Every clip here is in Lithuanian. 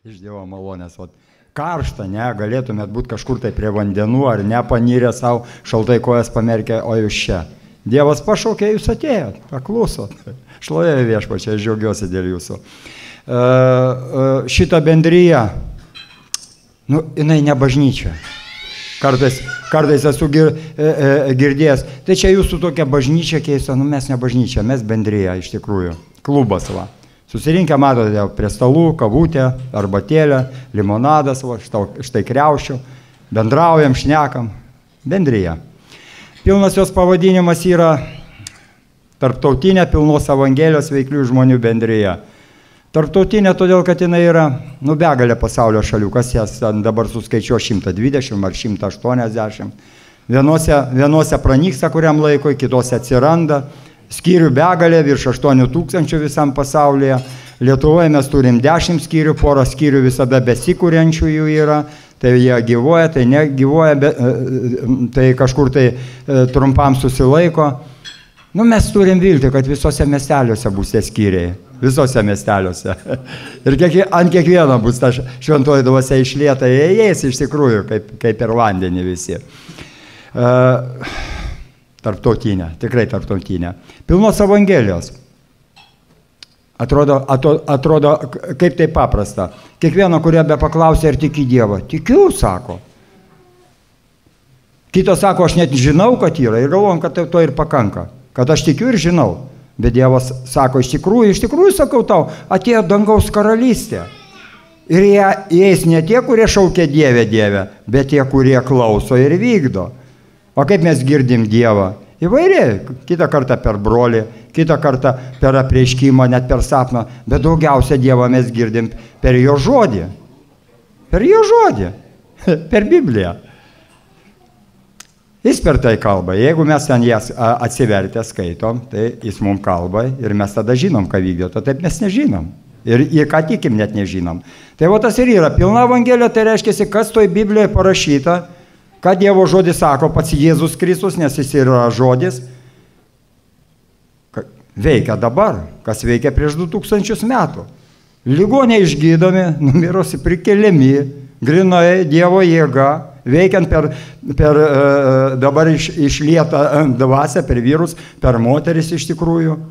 Iš Dievo malonės. Karšta, ne, galėtumėt būti kažkur tai prie vandenų, ar ne, panyrę savo, šaltai kojas pamerkę, o jūs čia. Dievas pašaukė, jūs atėjot, paklusot. Šlovė Viešpačiui, aš džiaugiuosi dėl jūsų. Šita bendryja, jinai ne bažnyčia. Kartais esu girdėjęs. Tai čia jūsų tokia bažnyčia keista, mes ne bažnyčia, mes bendryja iš tikrųjų. Klubas, va. Susirinkę, matote, prie stalų, kavutė, arbatėlė, limonadas, va, štai kriaušių, bendraujam, šnekam, bendryja. Pilnas jos pavadinimas yra Tarptautinė pilnos Evangelijos veiklių žmonių bendryja. Tarptautinė, todėl, kad jinai yra, begalė pasaulio šalių, kas jas dabar suskaičiuo 120 ar 180. Vienuose pranyksta kuriam laikui, kitose atsiranda. Skyrių begalė, virš 8000 visam pasaulyje. Lietuvoje mes turim 10 skyrių, porą skyrių visada besikūrenčių jų yra. Tai jie gyvuoja, tai negyvuoja, tai kažkur tai trumpam susilaiko. Mes turim vilti, kad visose miesteliuose bus tie skyriai. Visose miesteliuose. Ir ant kiekvieno bus ta šventoji dvasia išlieta, jie eis iš tikrųjų, kaip per vandenį visi. Tarptautinė, tikrai tarptautinė. Pilnos Evangelijos. Atrodo, kaip tai paprasta. Kiekvieno, kurie be paklausė, ar tiki Dievą. Tikiu, sako. Kitas sako, aš net žinau, kad yra. Ir galvojam, kad to ir pakanka. Kad aš tikiu ir žinau. Bet Dievas sako, iš tikrųjų sakau tau, atėjo dangaus karalystė. Ir jie eis ne tie, kurie šaukia Dievę, Dievę, bet tie, kurie klauso ir vykdo. O kaip mes girdim Dievą? Įvairiai. Kitą kartą per brolį, kitą kartą per apreiškimą, net per sapną. Bet daugiausia Dievą mes girdim per jo žodį. Per jo žodį. Per Bibliją. Jis per tai kalba. Jeigu mes ten jas atsivertę skaitom, tai jis mums kalba ir mes tada žinom, ką vykdė. Taip mes nežinom. Ir į ką tikim net nežinom. Tai tas ir yra. Pilna Evangelija, tai reiškia, kas toj Biblijoje parašyta, ką Dievo žodis sako pats Jėzus Kristus, nes jis yra žodis, veikia dabar, kas veikia prieš 2000 metų. Ligoniai išgydomi, numirusi prikeliami, grinai Dievo jėga, veikiant per dabar išlietą dvasią, per vyrus, per moteris iš tikrųjų.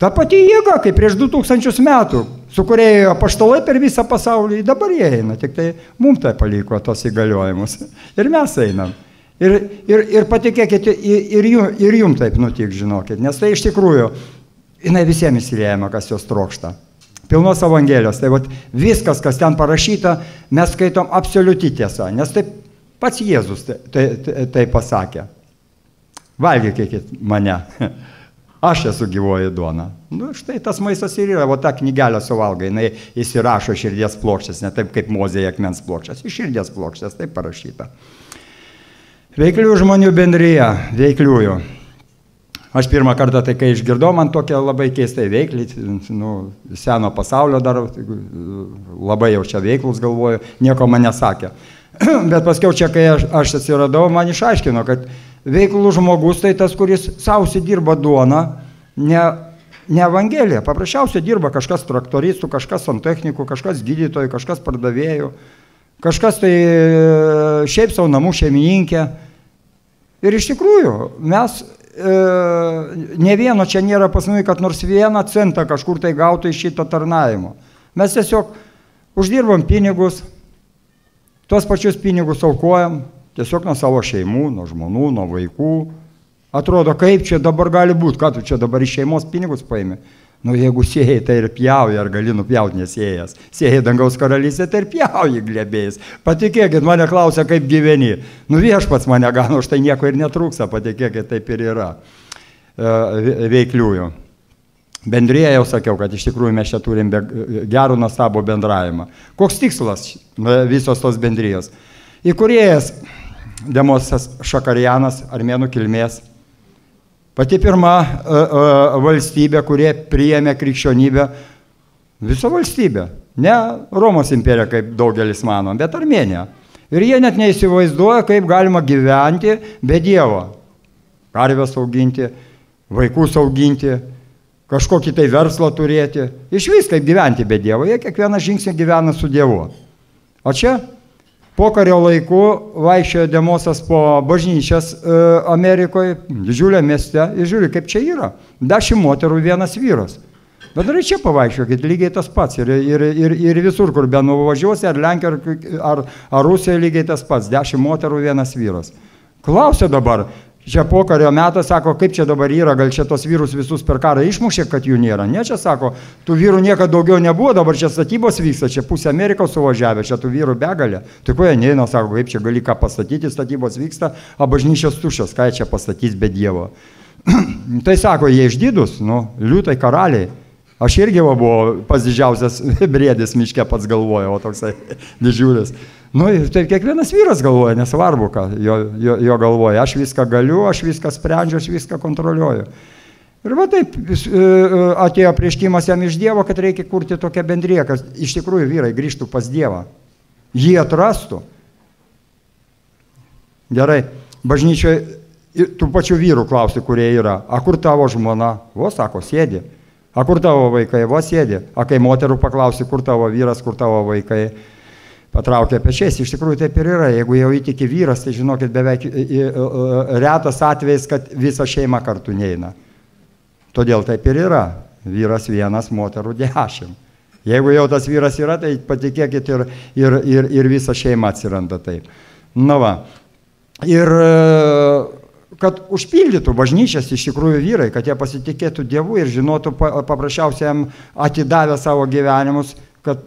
Ta pati jėga, kaip prieš 2000 metų, su kuria ėjo apaštalai per visą pasaulį, dabar jie eina, tik tai mums tai paliko tos įgaliojimus. Ir mes einam. Ir patikėkit, ir jums taip nutik, žinokit, nes tai iš tikrųjų, jinai visiems įsiliejama, kas jos trokšta. Pilnos Evangelijos, tai viskas, kas ten parašyta, mes skaitom absoliuti tiesa, nes taip pats Jėzus tai pasakė. Valgykit mane. Aš esu gyvoji duona. Štai tas maistas ir yra, ta knygelė suvalga, jinai įsirašo širdies plokštės, ne taip kaip Mozėje akmens plokštės, iš širdies plokštės, taip parašyta. Veiklių žmonių bendryja, veikliųjų. Aš pirmą kartą tai, kai išgirdau, man tokia labai keistai veikli, seno pasaulio dar, labai jau čia veiklus galvoju, nieko man nesakė. Bet paskiau čia, kai aš atsiradau, man išaiškino, kad veiklus žmogus tai tas, kuris sausi dirba duoną, ne Evangelija. Paprasčiausiai dirba kažkas traktoristų, kažkas santechnikų, kažkas gydytojų, kažkas pardavėjų, kažkas tai šiaip savo namų šeimininkė. Ir iš tikrųjų, mes ne vieno čia nėra pas mus, kad nors 1 centą kažkur tai gautų iš šito tarnavimo. Mes tiesiog uždirbam pinigus, tuos pačius pinigus aukojam, tiesiog nuo savo šeimų, nuo žmonų, nuo vaikų. Atrodo, kaip čia dabar gali būti, ką tu čia dabar iš šeimos pinigus paimi. Jeigu sėjai, tai ir pjauji, ar gali nupjauti nesėjęs. Sėjai dangaus karalystė, tai ir pjauji glėbėjais. Patikėkit, mane klausia, kaip gyveni. Viešpats mane gano, štai nieko ir netrūksa, patikėkit, taip ir yra veikliųjų. Bendrėje jau sakiau, kad iš tikrųjų mes čia turim gerų nuostabų bendravimą. Koks tikslas visos tos bendrijos? Įkūrėjas Demosas Šakarianas, armėnų kilmės. Pati pirma valstybė, kurie priėmė krikščionybę, visą valstybę. Ne Romos imperija, kaip daugelis mano, bet Armėnija. Ir jie net neįsivaizduoja, kaip galima gyventi be Dievo. Karves auginti, vaikus auginti, kažkokį tai verslą turėti. Iš vis kaip gyventi be Dievo. Jie kiekvieną žingsnį gyvena su Dievu. O čia pokario laiku vaikščiojo Demosas po bažnyčias Amerikoje, didžiulė mieste, ir žiūri, kaip čia yra. 10 moterų, 1 vyras. Bet dar čia pavaikščiokit, lygiai tas pats. Ir visur, kur be nuvažiuosi, ar Lenkija, ar Rusija, lygiai tas pats. 10 moterų, 1 vyras. Klausia dabar, čia pokario metas, sako, kaip čia dabar yra, gal čia tos vyrus visus per karą išmušė, kad jų nėra. Ne, čia sako, tų vyrų niekada daugiau nebuvo, dabar čia statybos vyksta, čia pusė Amerikos suvažiavę, čia tų vyrų begalė. Tai ko jie neina, sako, kaip čia gali ką pastatyti, statybos vyksta, o bažnyčios tuščios, ką čia pastatys be Dievo. Tai sako, jie išdidus, liūtai karaliai. Aš irgi buvau pats didžiausias briedis miške, pats galvoja, o toksai didžiulis. Tai kiekvienas vyras galvoja, nesvarbu, ką jo galvoja. Aš viską galiu, aš viską sprendžiu, aš viską kontroliuoju. Ir va taip atėjo prieškimas jam iš Dievo, kad reikia kurti tokią bendriją, kad iš tikrųjų vyrai grįžtų pas Dievą. Jį atrastų. Gerai, bažnyčioje tų pačių vyrų klausti, kurie yra. A kur tavo žmona? O, sako, sėdi. A kur tavo vaikai? Vos sėdi. A kai moterų paklausi, kur tavo vyras, kur tavo vaikai, patraukia pečiais. Iš tikrųjų taip ir yra. Jeigu jau įtiki vyras, tai žinokit, beveik retas atvejs, kad visa šeima kartu neina. Todėl taip ir yra. Vyras 1, moterų 10. Jeigu jau tas vyras yra, tai patikėkit ir visa šeima atsiranda taip. Na va. Ir kad užpildytų bažnyčias iš tikrųjų vyrai, kad jie pasitikėtų Dievu ir žinotų paprasčiausiai jam atidavę savo gyvenimus, kad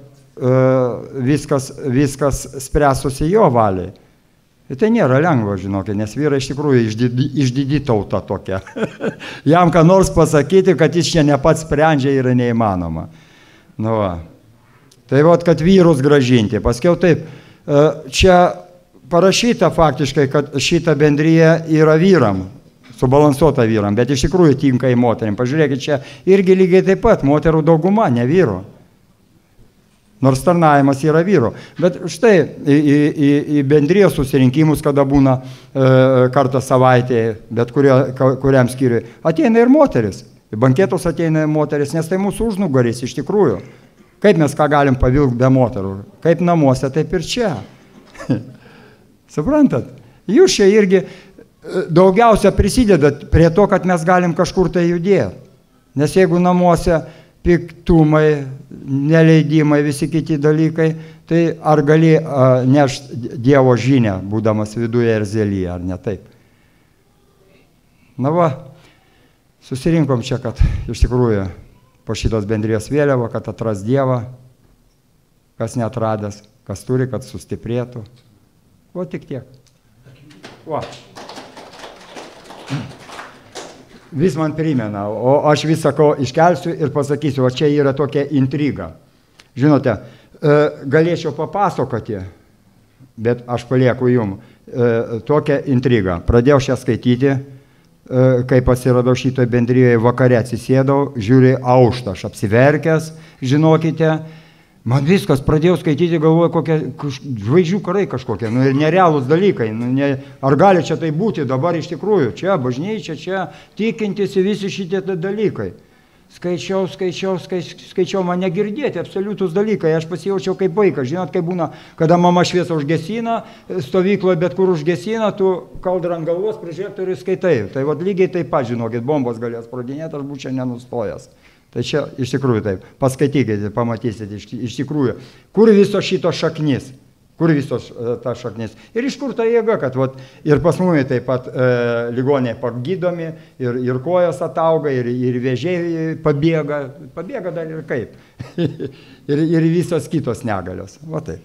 viskas spręstųsi jo valiai. Ir tai nėra lengva, žinokit, nes vyrai iš tikrųjų išdidi tauta tokia. Jam ką nors pasakyti, kad jis čia ne pats sprendžia, yra neįmanoma. Nu va. Tai vot, kad vyrus gražinti. Paskiau taip, čia parašyta faktiškai, kad šita bendryje yra vyram, subalansuota vyram, bet iš tikrųjų tinka į moterim. Pažiūrėkit, čia irgi lygiai taip pat, moterų dauguma, ne vyro. Nors tarnavimas yra vyro. Bet štai į bendrijos susirinkimus, kada būna kartą savaitėje, bet kuriam skyriui, ateina ir moteris. Į banketus ateina ir moteris, nes tai mūsų užnugaris iš tikrųjų. Kaip mes ką galim pavilgti be moterų? Kaip namuose, taip ir čia. Suprantat? Jūs čia irgi daugiausia prisidedat prie to, kad mes galim kažkur tai judėti. Nes jeigu namuose piktumai, neleidimai, visi kiti dalykai, tai ar gali nešti Dievo žinią, būdamas viduje erzelyje, ar ne taip? Na va, susirinkom čia, kad iš tikrųjų po šitos bendrijos vėliava, kad atras Dievą, kas neatradęs, kas turi, kad sustiprėtų. O tik tiek. O. Vis man primena, o aš vis sakau, iškelsiu ir pasakysiu, o čia yra tokia intriga. Žinote, galėčiau papasakoti, bet aš palieku jum tokią intrigą. Pradėjau šią skaityti, kai pasiradau šitoje bendrijoje, vakare atsisėdau, žiūri auštą, aš apsiverkęs, žinokite. Man viskas, pradėjau skaityti, galvoju, kokie žvaigždžių karai kažkokie, ir nerealūs dalykai. Ar gali čia tai būti dabar iš tikrųjų? Čia bažnyčia, čia tikintis ir visi šitie dalykai. Skaičiau, man negirdėti absoliutus dalykai. Aš pasijaučiau kaip vaikas. Žinot, kaip būna, kada mama šviesą užgesina, stovykloje bet kur užgesina, tu kaldrą ant galvos prožektorių skaitai. Tai vat lygiai taip pat, žinokit, bombos galės pradinėti, aš būčiau nenustojęs. Tai čia iš tikrųjų taip, paskaitykite, pamatysite iš tikrųjų, kur viso šito šaknis, kur visos ta šaknis. Ir iš kur ta jėga, kad vat, ir pas mumi taip pat ligoniai pagydomi, ir kojos atauga, ir vėžiai pabėga dar ir kaip. ir visos kitos negalios. Va taip.